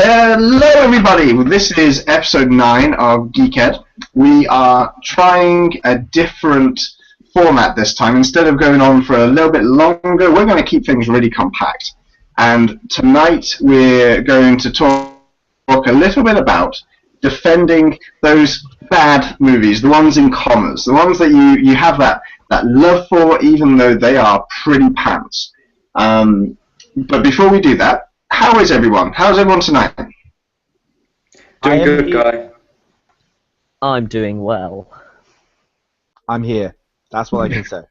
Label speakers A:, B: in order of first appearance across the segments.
A: Hello, everybody. This is episode 9 of Geekhead. We are trying a different format this time. Instead of going on for a little bit longer, we're going to keep things really compact. And tonight we're going to talk a little bit about defending those bad movies, the ones in commas, the ones that you have that love for, even though they are pretty pants. But before we do that, how is everyone? How's everyone tonight?
B: Doing good, guy.
C: I'm doing well.
D: I'm here. That's what I can say.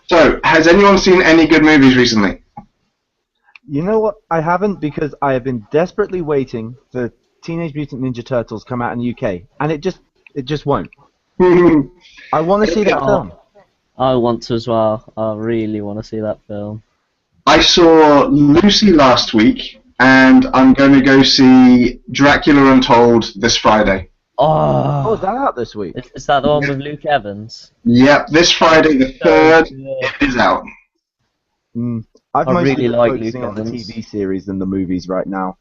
A: So, has anyone seen any good movies recently?
D: You know what? I haven't, because I have been desperately waiting for Teenage Mutant Ninja Turtles come out in the UK, and it just won't. I want to see that film.
C: I want to as well. I really want to see that film.
A: I saw Lucy last week, and I'm going to go see Dracula Untold this Friday.
D: Oh, is that out this week?
C: Is that the one with Luke Evans?
A: Yep, this Friday the 3rd, it is out.
D: I've
C: I
D: mostly
C: really
D: been
C: like
D: focusing
C: Luke
D: on the
C: Evans.
D: TV series than the movies right now.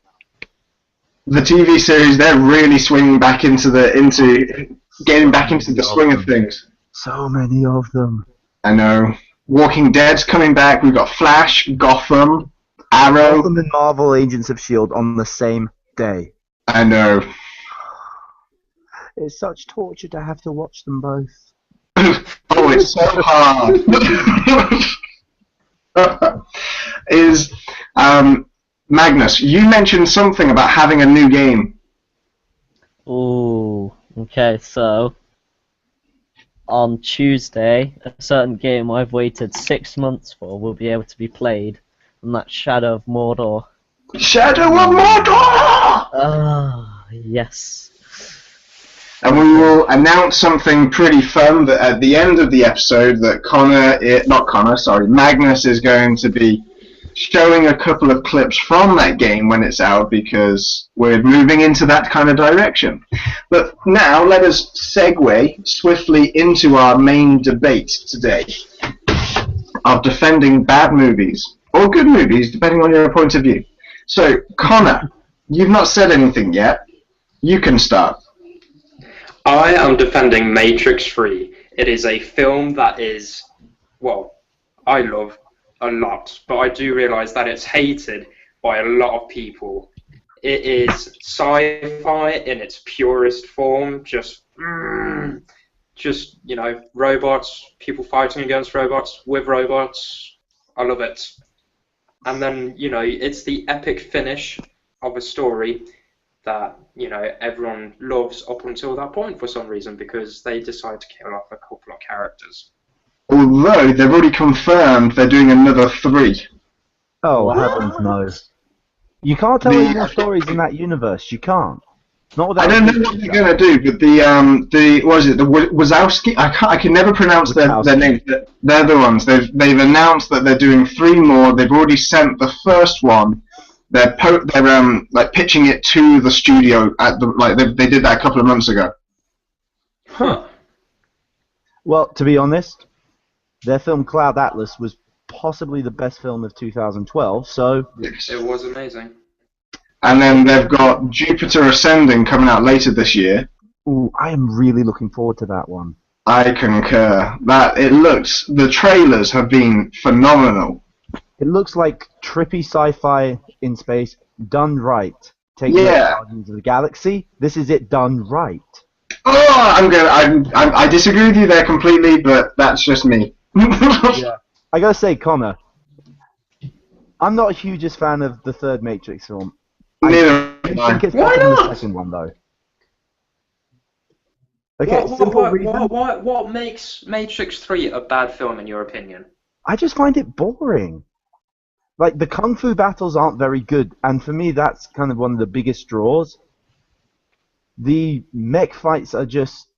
A: The TV series, they're really swinging back into getting back into the swing of things.
D: So many of them.
A: I know. Walking Dead's coming back. We've got Flash, Gotham, Arrow.
D: Gotham and Marvel Agents of S.H.I.E.L.D. on the same day.
A: I know.
D: It's such torture to have to watch them both.
A: Oh, it's so hard. Magnus, you mentioned something about having a new game.
C: Ooh, okay, so on Tuesday, a certain game I've waited 6 months for will be able to be played, and that's Shadow of Mordor.
A: Shadow of Mordor!
C: Ah, yes.
A: And we will announce something pretty fun that at the end of the episode that Magnus is going to be showing a couple of clips from that game when it's out, because we're moving into that kind of direction. But now let us segue swiftly into our main debate today of defending bad movies, or good movies, depending on your point of view. So, Connor, you've not said anything yet. You can start.
B: I am defending Matrix 3. It is a film that is, well, I love a lot, but I do realise that it's hated by a lot of people. It is sci-fi in its purest form, just robots, people fighting against robots, with robots. I love it. And then, it's the epic finish of a story that, everyone loves up until that point for some reason, because they decide to kill off a couple of characters.
A: Although they've already confirmed they're doing another 3.
D: Oh, heavens no. You can't tell any more stories in that universe. You can't. Not without.
A: I don't know what they're going to do, but the Wazowski? I can never pronounce their names. They're the ones. They've announced that they're doing 3 more. They've already sent the first one. They're pitching it to the studio they did that a couple of months ago.
B: Huh.
D: Well, to be honest, their film Cloud Atlas was possibly the best film of 2012, so...
A: Yes.
B: It was amazing.
A: And then they've got Jupiter Ascending coming out later this year.
D: Ooh, I am really looking forward to that one.
A: I concur. The trailers have been phenomenal.
D: It looks like trippy sci-fi in space, done right. Taking Guardians of the Galaxy, this is it done right.
A: Oh, I disagree with you there completely, but that's just me.
D: Yeah. I gotta say, Connor, I'm not a hugest fan of the third Matrix film.
A: Neither
D: I
A: am I.
D: think it's
B: Why
D: better than
B: not?
D: the second one, though. Okay, simple reason.
B: What makes Matrix 3 a bad film in your opinion?
D: I just find it boring. Like, the kung fu battles aren't very good, and for me that's kind of one of the biggest draws. The mech fights are just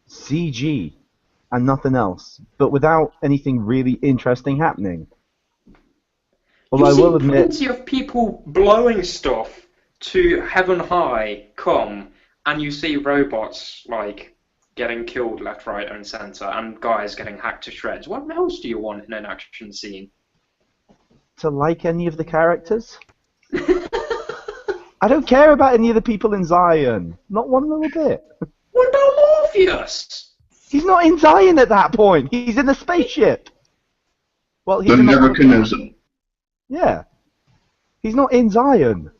D: CG and nothing else, but without anything really interesting happening. Although I will admit,
B: plenty of people blowing stuff to heaven high come, and you see robots getting killed left, right, and centre, and guys getting hacked to shreds. What else do you want in an action scene?
D: to like any of the characters. I don't care about any of the people in Zion. Not one little bit.
B: What about Morpheus?
D: He's not in Zion at that point. He's in a spaceship. Well, he's
A: The
D: in the
A: Nebuchadnezzar.
D: Yeah. He's not in Zion.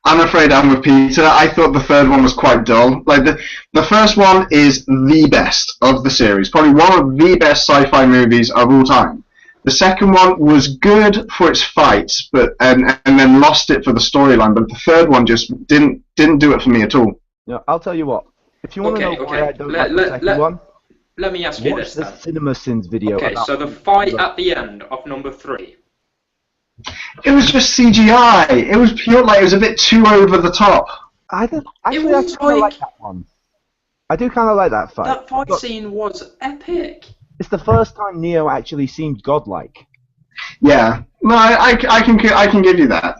A: I'm afraid I'm with Peter. I thought the third one was quite dull. Like the first one is the best of the series, probably one of the best sci-fi movies of all time. The second one was good for its fights, but and then lost it for the storyline. But the third one just didn't do it for me at all.
D: No, I'll tell you what. If you want to know why I don't like the second one,
B: let me ask you
D: watch
B: this
D: the
B: then.
D: CinemaSins video.
B: Okay, so the fight at the end of number 3.
A: It was just CGI. It was pure, like it was a bit too over the top.
D: I kind of
B: was
D: like that one. I do kind of like that fight.
B: That fight
D: But
B: scene was epic.
D: it's the first time Neo actually seemed godlike.
A: Yeah, no, I can give you that.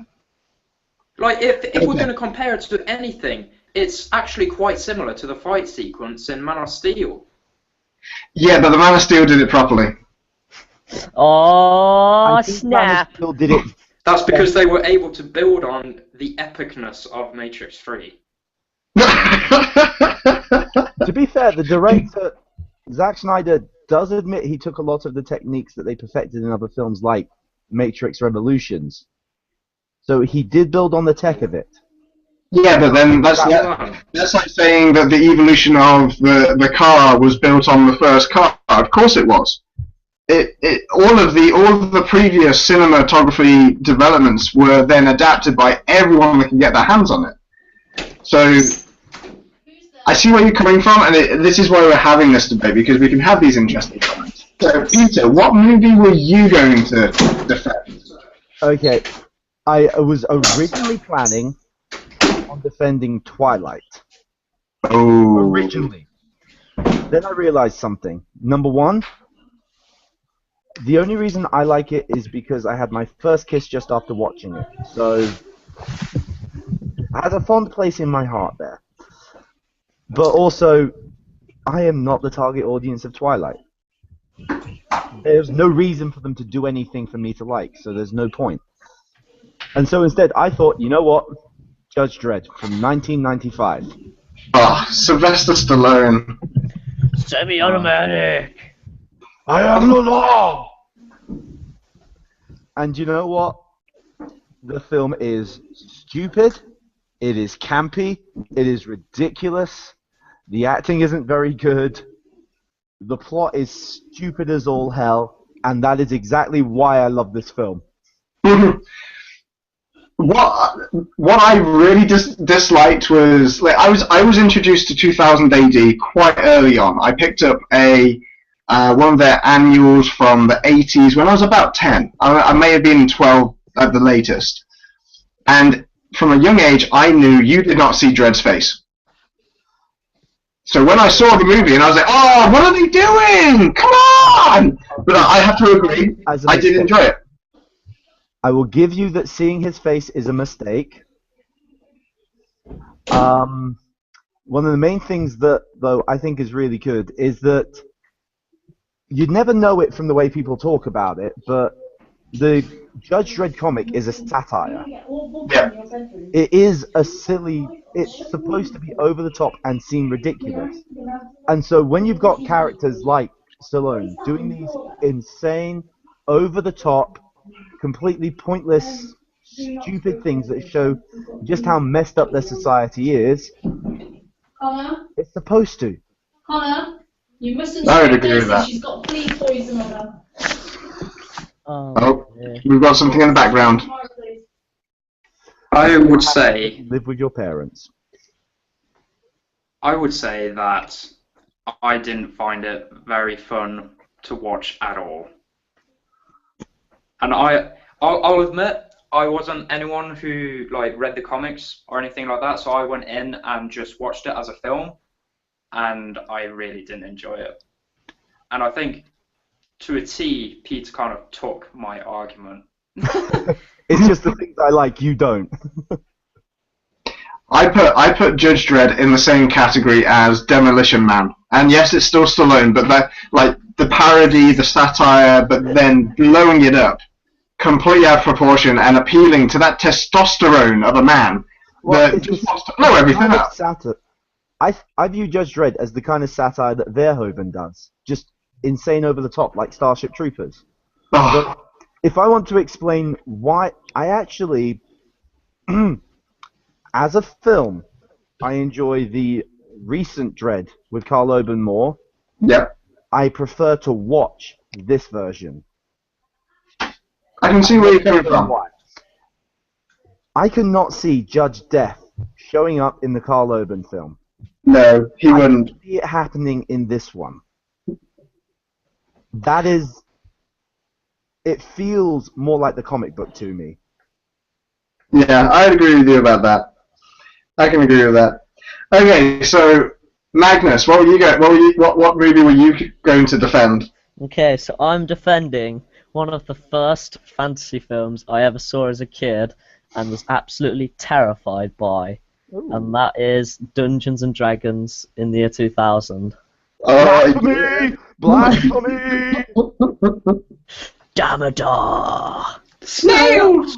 B: Like, if we're going to compare it to anything, it's actually quite similar to the fight sequence in Man of Steel.
A: Yeah, but the Man of Steel did it properly.
C: Oh,
D: I think Man of
C: snap!
D: Steel did it.
B: That's because they were able to build on the epicness of Matrix 3.
D: To be fair, the director, Zack Snyder, does admit he took a lot of the techniques that they perfected in other films like Matrix Revolutions. So he did build on the tech of it.
A: Yeah, but then that's like saying that the evolution of the car was built on the first car. Of course it was. All of the previous cinematography developments were then adapted by everyone that can get their hands on it. So I see where you're coming from, and this is why we're having this debate, because we can have these interesting comments. So Peter, what movie were you going to defend?
D: Okay, I was originally planning on defending Twilight.
A: Oh.
D: Originally. Then I realized something. Number one, the only reason I like it is because I had my first kiss just after watching it. So, I had a fond place in my heart there. But also, I am not the target audience of Twilight. There's no reason for them to do anything for me to like, so there's no point. And so instead, I thought, you know what? Judge Dredd from 1995.
A: Oh, Sylvester Stallone.
C: Semi-automatic.
D: I am the law! And you know what? The film is stupid, it is campy, it is ridiculous, the acting isn't very good, the plot is stupid as all hell, and that is exactly why I love this film.
A: What I really disliked was, like, I was introduced to 2000 AD quite early on. I picked up one of their annuals from the 80s when I was about 10. I may have been 12 at the latest. And from a young age, I knew you did not see Dredd's face. So when I saw the movie, and I was like, oh, what are they doing? Come on! But I have to agree, I did enjoy it.
D: I will give you that seeing his face is a mistake. One of the main things that, though, I think is really good is that you'd never know it from the way people talk about it, but the Judge Dredd comic is a satire.
A: Yeah.
D: It is a silly... It's supposed to be over the top and seem ridiculous. And so when you've got characters like Stallone doing these insane, over the top, completely pointless, stupid things that show just how messed up their society is,
E: Connor,
D: it's supposed to.
E: Connor, you mustn't
A: I would
E: say
A: agree with
E: this.
A: that.
E: She's got flea poison on her.
A: Oh,
C: yeah.
A: we've got something in the background.
E: Tomorrow, please.
B: I would say
D: Live with your parents.
B: that I didn't find it very fun to watch at all. And I'll admit, I wasn't anyone who like read the comics or anything like that, so I went in and just watched it as a film, and I really didn't enjoy it. And I think, to a T, Peter kind of took my argument.
D: It's just the things I like, you don't.
A: I put Judge Dredd in the same category as Demolition Man, and yes, it's still Stallone, but that, like, the parody, the satire, but then blowing it up completely out of proportion and appealing to that testosterone of a man that just wants to blow everything
D: kind of
A: up.
D: I view Judge Dredd as the kind of satire that Verhoeven does, just insane over the top, like Starship Troopers.
A: Oh,
D: But if I want to explain why, I actually, as a film, I enjoy the recent Dredd with Karl Urban more.
A: yep.
D: I prefer to watch this version.
A: I can see where you're coming from.
D: Why? I cannot see Judge Death showing up in the Karl Urban film.
A: No, he
D: I
A: wouldn't.
D: can see it happening in this one. That is... It feels more like the comic book to me.
A: Yeah, I'd agree with you about that. I can agree with that. Okay, so Magnus, what movie were you going to defend?
C: Okay, so I'm defending one of the first fantasy films I ever saw as a kid and was absolutely terrified by, and that is Dungeons and Dragons in the year 2000.
D: Blasphemy! Blasphemy!
C: Damodar!
A: Snails!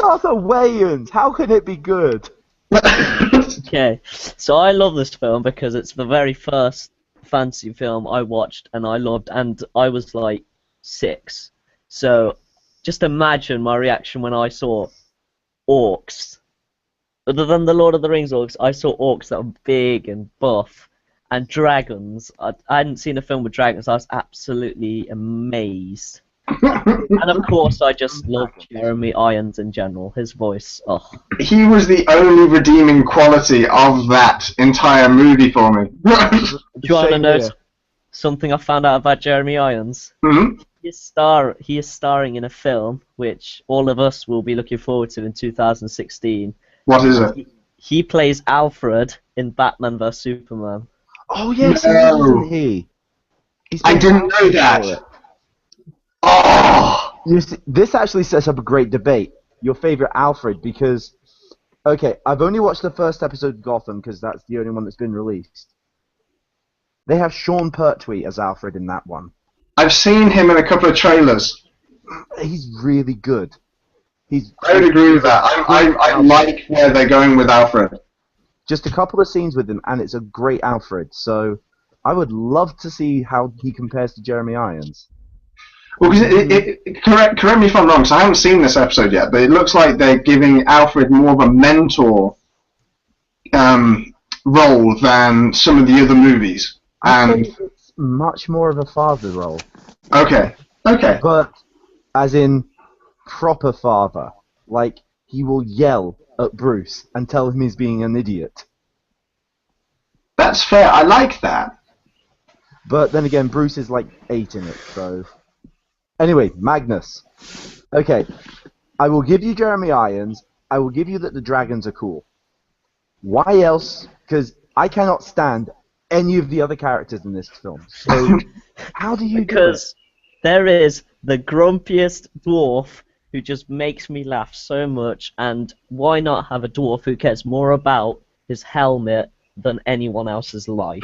D: Arthur Wayans! How can it be good?
C: Okay, so I love this film because it's the very first fantasy film I watched and I loved, and I was like 6. So just imagine my reaction when I saw orcs. Other than the Lord of the Rings orcs, I saw orcs that were big and buff, and dragons. I hadn't seen a film with dragons. I was absolutely amazed. And of course, I just loved Jeremy Irons in general. His voice, oh.
A: He was the only redeeming quality of that entire movie for me.
C: Do you want to
D: Same
C: know
D: here.
C: something I found out about Jeremy Irons?
A: Mhm.
C: He is starring in a film which all of us will be looking forward to in 2016.
A: What is it?
C: He plays Alfred in Batman vs Superman.
D: Oh yes,
A: No.
D: isn't he?
A: I didn't know that. Oh!
D: You see, this actually sets up a great debate. Your favorite Alfred, because okay, I've only watched the first episode of Gotham because that's the only one that's been released. They have Sean Pertwee as Alfred in that one.
A: I've seen him in a couple of trailers.
D: He's really good.
A: I would agree with that. I like where they're going with Alfred.
D: Just a couple of scenes with him, and it's a great Alfred. So I would love to see how he compares to Jeremy Irons.
A: Well, because correct me if I'm wrong, because I haven't seen this episode yet, but it looks like they're giving Alfred more of a mentor role than some of the other movies.
D: I
A: And
D: think it's much more of a father role,
A: okay,
D: but as in proper father. Like, he will yell at Bruce and tell him he's being an idiot.
A: that's fair. I like that.
D: But then again, Bruce is like 8 in it, so... Anyway, Magnus. Okay, I will give you Jeremy Irons. I will give you that the dragons are cool. Why else? Because I cannot stand any of the other characters in this film. So, how do you do it?
C: Because there is the grumpiest dwarf who just makes me laugh so much, and why not have a dwarf who cares more about his helmet than anyone else's life?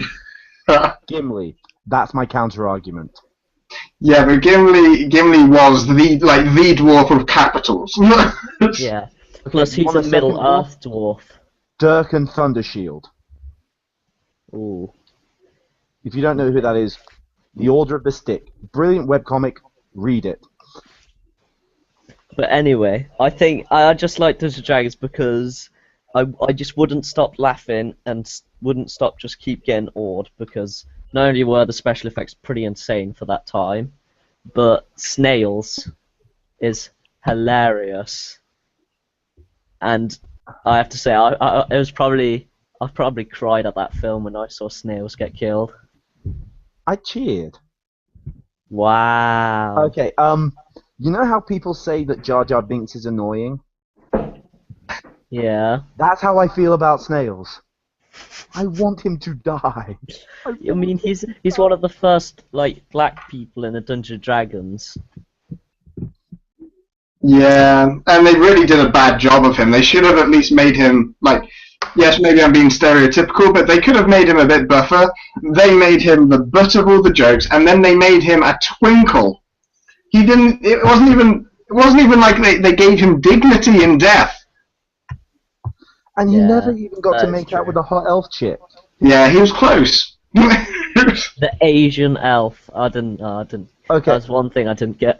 D: Gimli. That's my counter-argument.
A: Yeah, but Gimli was the dwarf of capitals.
C: Yeah. Plus, he's
D: want
C: a
D: a second
C: Middle-earth dwarf.
D: Dirk and Thundershield.
C: Ooh.
D: If you don't know who that is, The Order of the Stick. Brilliant webcomic. Read it.
C: But anyway, I think I just like Dungeons and Dragons because I just wouldn't stop laughing and wouldn't stop just keep getting awed, because not only were the special effects pretty insane for that time, but Snails is hilarious. And I have to say, I probably cried at that film when I saw Snails get killed.
D: I cheered.
C: Wow.
D: Okay, you know how people say that Jar Jar Binks is annoying?
C: Yeah.
D: That's how I feel about Snails. I want him to die.
C: I mean, he's one of the first black people in the Dungeons and Dragons.
A: Yeah, and they really did a bad job of him. They should have at least made him, yes, maybe I'm being stereotypical, but they could have made him a bit buffer. They made him the butt of all the jokes, and then they made him a twinkle He didn't. It wasn't even. It wasn't even like they gave him dignity in death.
D: And he
C: Yeah,
D: never even got to
C: that's
D: make out
C: true.
D: with a hot elf chick.
A: Yeah, he was close.
C: The Asian elf. I didn't.
D: Okay,
C: That's one thing I didn't get.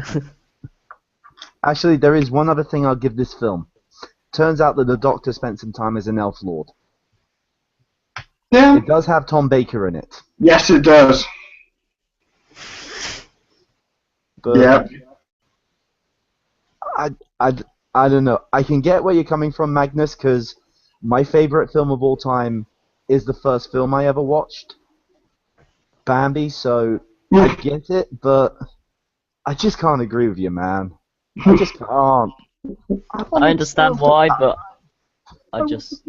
D: actually, there is one other thing I'll give this film. Turns out that the Doctor spent some time as an elf lord.
A: Yeah.
D: It does have Tom Baker in it.
A: Yes, it does.
D: But
A: Yeah.
D: I don't know. I can get where you're coming from, Magnus, because my favorite film of all time is the first film I ever watched, Bambi. So I get it, but I just can't agree with you, man. I just can't.
C: I understand why, but I just.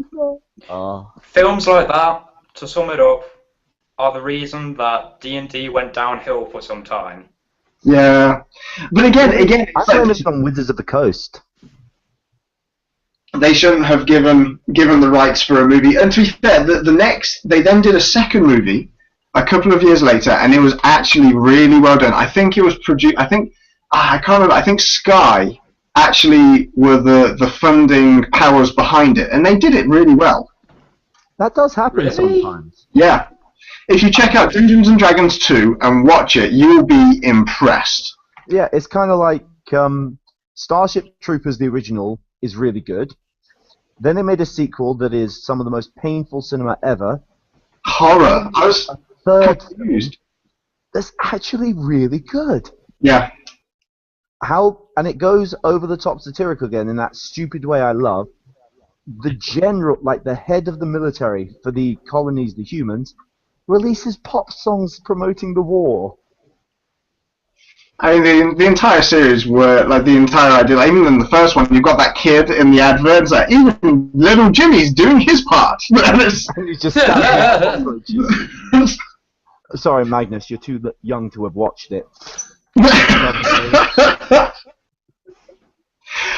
C: Oh.
B: Films like that, to sum it up, are the reason that D&D went downhill for some time.
A: Yeah. But again,
D: I blame it on Wizards of the Coast.
A: they shouldn't have given the rights for a movie. And to be fair, they then did a second movie a couple of years later, and it was actually really well done. I think it was produced. I can't remember. I think Sky actually were the funding powers behind it, and they did it really well.
D: That does happen
B: Really?
D: sometimes.
A: Yeah. If you check out Dungeons and Dragons 2 and watch it, you'll be impressed.
D: Yeah, it's kind of like Starship Troopers, the original, is really good. Then they made a sequel that is some of the most painful cinema ever.
A: Horror. I was
D: Third
A: confused.
D: that's actually really good.
A: Yeah.
D: And it goes over the top satirical again in that stupid way I love. The general, like the head of the military for the colonies, the humans, releases pop songs promoting the war.
A: I mean, the entire series were, like, the entire idea, like, even in the first one, you've got that kid in the adverts, like, even little Jimmy's doing his part.
D: And he's just standing there. Sorry, Magnus, you're too young to have watched it.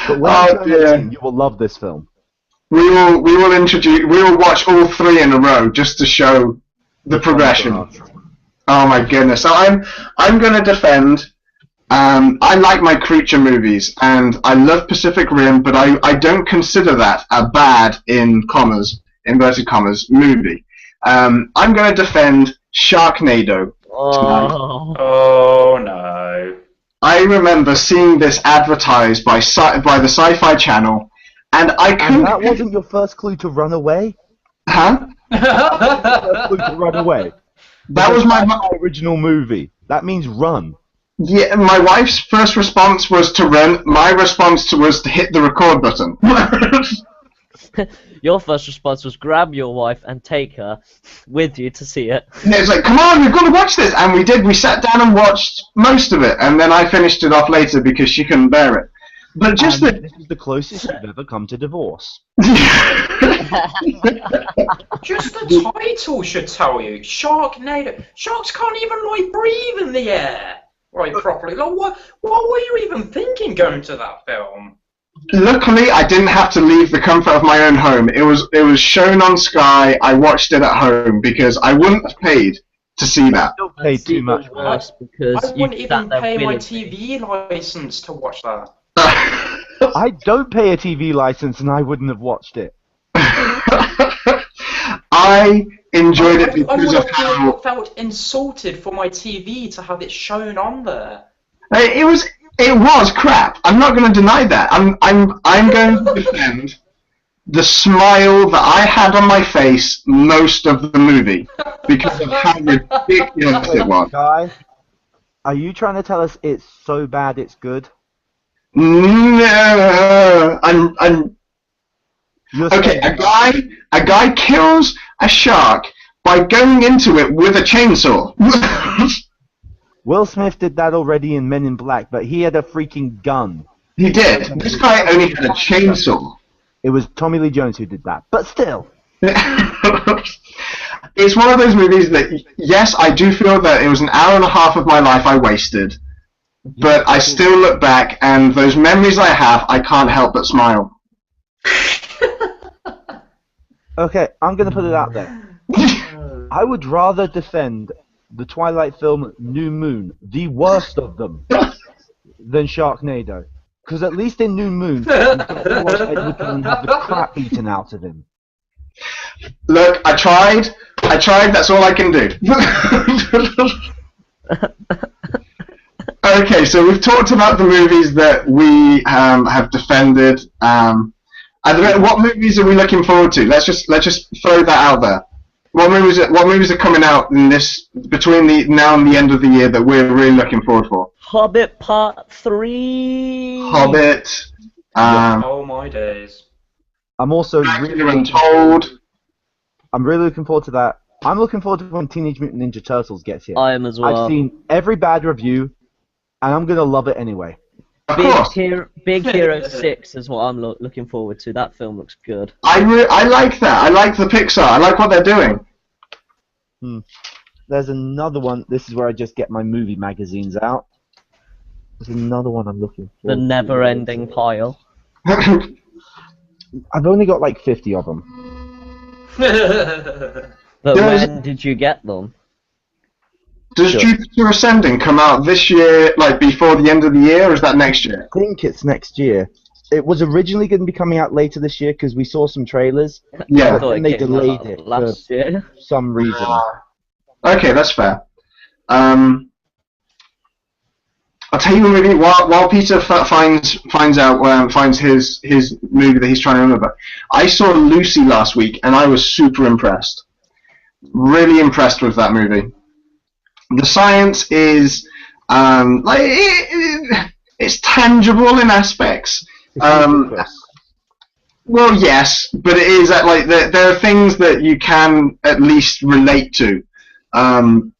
D: But when you turn 18, you will love this film.
A: We will watch all three in a row just to show the progression. Oh my goodness! So I'm going to defend. I like my creature movies, and I love Pacific Rim, but I don't consider that a bad inverted commas movie. I'm going to defend Sharknado.
C: Oh.
B: Oh no.
A: I remember seeing this advertised by the Sci-Fi channel, and I couldn't.
D: And that wasn't your first clue to run away?
A: Huh?
D: First clue to run away.
A: That was my
D: original movie. That means run.
A: Yeah, my wife's first response was to run. My response was to hit the record button.
C: Your first response was grab your wife and take her with you to see it.
A: And it was like, come on, we've got to watch this. And we did. We sat down and watched most of it. And then I finished it off later because she couldn't bear it. But just
D: this is the closest you've ever come to divorce.
B: Just the title should tell you. Sharknado. Sharks can't even, like, breathe in the air, right, properly. Like, what were you even thinking going to that film?
A: Luckily, I didn't have to leave the comfort of my own home. It was shown on Sky. I watched it at home because I wouldn't have paid to see that.
D: Still paid too much.
C: Worse because
B: I wouldn't
C: you sat
B: even
C: there
B: pay my
C: willing-
B: TV license to watch that.
D: I don't pay a TV license, and I wouldn't have watched it.
A: I enjoyed it
B: I
A: because
B: would
A: of
B: have
A: how
B: felt insulted for my TV to have it shown on there.
A: it was crap. I'm not going to deny that. I'm going to defend the smile that I had on my face most of the movie because of how ridiculous it was.
D: Guy, are you trying to tell us it's so bad it's good?
A: No,
D: You're
A: okay.
D: saying-
A: A guy kills a shark by going into it with a chainsaw.
D: Will Smith did that already in Men in Black, but he had a freaking gun.
A: He did. This guy only had a chainsaw.
D: It was Tommy Lee Jones who did that, but still.
A: It's one of those movies that, yes, I do feel that it was an hour and a half of my life I wasted, but I still look back, and those memories I have, I can't help but smile.
D: Okay, I'm going to put it out there. I would rather defend the Twilight film New Moon, the worst of them. than Sharknado. Because at least in New Moon, you get to watch Edward Cullen have the crap beaten out of him.
A: Look, I tried. That's all I can do. Okay, so we've talked about the movies that we have defended. What movies are we looking forward to? Let's just throw that out there. What movies are coming out in this between the now and the end of the year that we're really looking forward for?
C: Hobbit Part 3.
A: Hobbit.
B: Oh my days.
D: I'm also
A: Dracula Untold.
D: I'm really looking forward to that. I'm looking forward to when Teenage Mutant Ninja Turtles gets here.
C: I am as well.
D: I've seen every bad review, and I'm gonna love it anyway.
A: Of course.
C: Big Hero 6 is what I'm looking forward to. That film looks good.
A: I like that. I like the Pixar. I like what they're doing.
D: There's another one. This is where I just get my movie magazines out. There's another one I'm looking for.
C: The never-ending pile.
D: I've only got like 50 of them.
C: But when did you get them?
A: Does Jupiter Ascending come out this year, like before the end of the year, or is that next year?
D: I think it's next year. It was originally going to be coming out later this year because we saw some trailers.
A: Yeah.
D: And they delayed it
C: last year.
D: for some reason.
A: Okay, that's fair. I'll tell you a movie while Peter finds his movie that he's trying to remember. I saw Lucy last week and I was super impressed. Really impressed with that movie. The science is it's tangible in aspects. Well, yes, but it is like there are things that you can at least relate to, and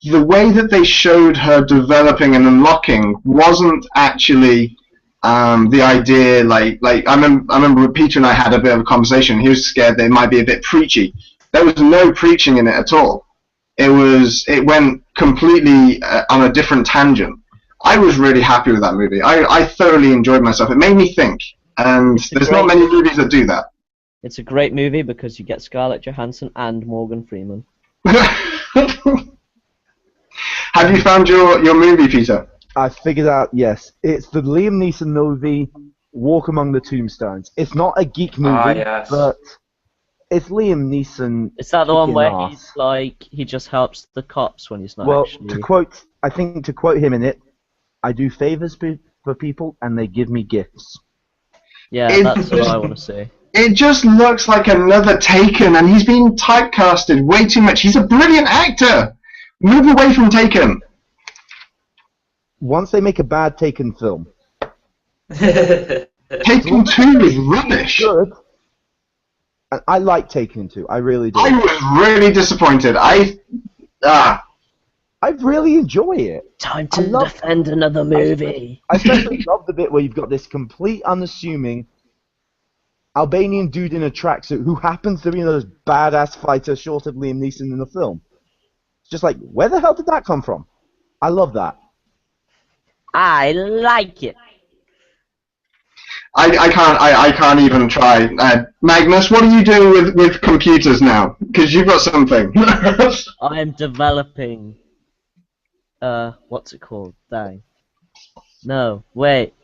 A: the way that they showed her developing and unlocking wasn't actually the idea. Like I remember Peter and I had a bit of a conversation. He was scared that it might be a bit preachy. There was no preaching in it at all. It went completely on a different tangent. I was really happy with that movie. I thoroughly enjoyed myself. It made me think, and there's not many movies that do that.
C: It's a great movie because you get Scarlett Johansson and Morgan Freeman.
A: Have you found your movie, Peter?
D: I figured out, yes. It's the Liam Neeson movie, Walk Among the Tombstones. It's not a geek movie,
B: yes.
D: but it's Liam Neeson.
C: Is that the one where
D: ass.
C: he's like, he just helps the cops when he's not
D: Well,
C: actually...
D: to quote him in it, I do favors for people and they give me gifts.
C: Yeah, that's what I want to see.
A: It just looks like another Taken, and he's being typecasted way too much. He's a brilliant actor. Move away from Taken.
D: Once they make a bad Taken film,
A: Taken 2 is rubbish.
D: good. And I like Taken 2. I really do.
A: I was really disappointed. I
D: really enjoy it.
C: Time to defend another movie.
D: I especially love the bit where you've got this complete unassuming Albanian dude in a tracksuit who happens to be another badass fighter short of Liam Neeson in the film. It's just like, where the hell did that come from? I love that.
C: I like it.
A: I can't even try. Magnus, what do you do with computers now? Because you've got something.
C: I am developing. What's it called? Dang. No, wait.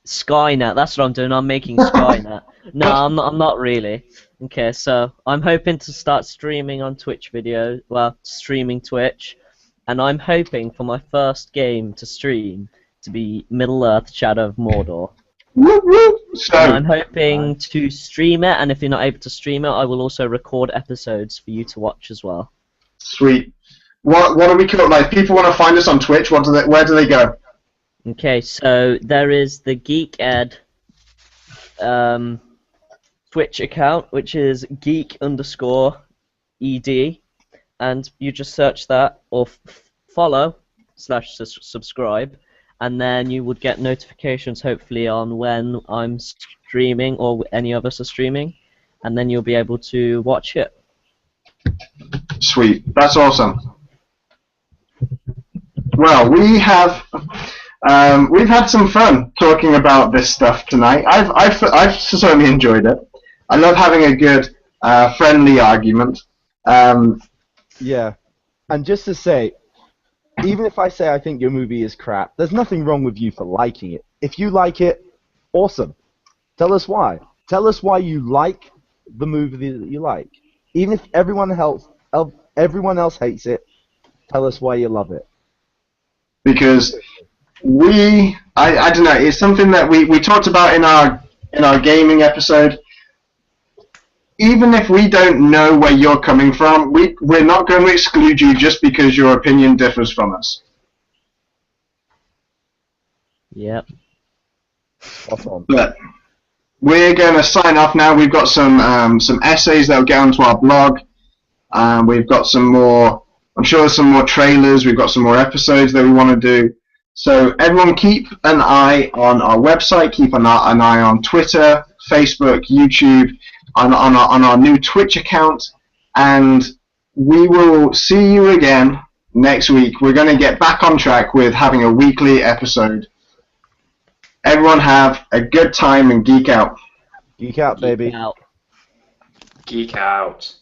C: Skynet. That's what I'm doing. I'm making Skynet. No, I'm not really. Okay, so I'm hoping to start streaming on Twitch videos. Well, streaming Twitch, and I'm hoping for my first game to stream to be Middle-earth: Shadow of Mordor.
A: So,
C: And I'm hoping to stream it, and if you're not able to stream it, I will also record episodes for you to watch as well.
A: Sweet. What are we called? Like, if people want to find us on Twitch, where do they go?
C: Okay, so there is the Geek Ed Twitch account, which is geek_ed, and you just search that or follow/subscribe, and then you would get notifications hopefully on when I'm streaming or any of us are streaming, and then you'll be able to watch it.
A: Sweet. That's awesome. Well, we've had some fun talking about this stuff tonight. I've certainly enjoyed it. I love having a good, friendly argument.
D: Yeah, and just to say, even if I say I think your movie is crap, there's nothing wrong with you for liking it. If you like it, awesome. Tell us why. Tell us why you like the movie that you like. Even if everyone else hates it, tell us why you love it.
A: Because I don't know, it's something that we talked about in our gaming episode. Even if we don't know where you're coming from, we're not going to exclude you just because your opinion differs from us.
C: Yep.
D: Awesome.
A: But we're going to sign off now. We've got some essays that will get onto our blog. We've got some more, I'm sure there's some more trailers. We've got some more episodes that we want to do. So everyone keep an eye on our website. Keep an eye on Twitter, Facebook, YouTube, on our new Twitch account. And we will see you again next week. We're going to get back on track with having a weekly episode. Everyone have a good time and geek out.
D: Geek out, baby.
C: Out.
B: Geek out.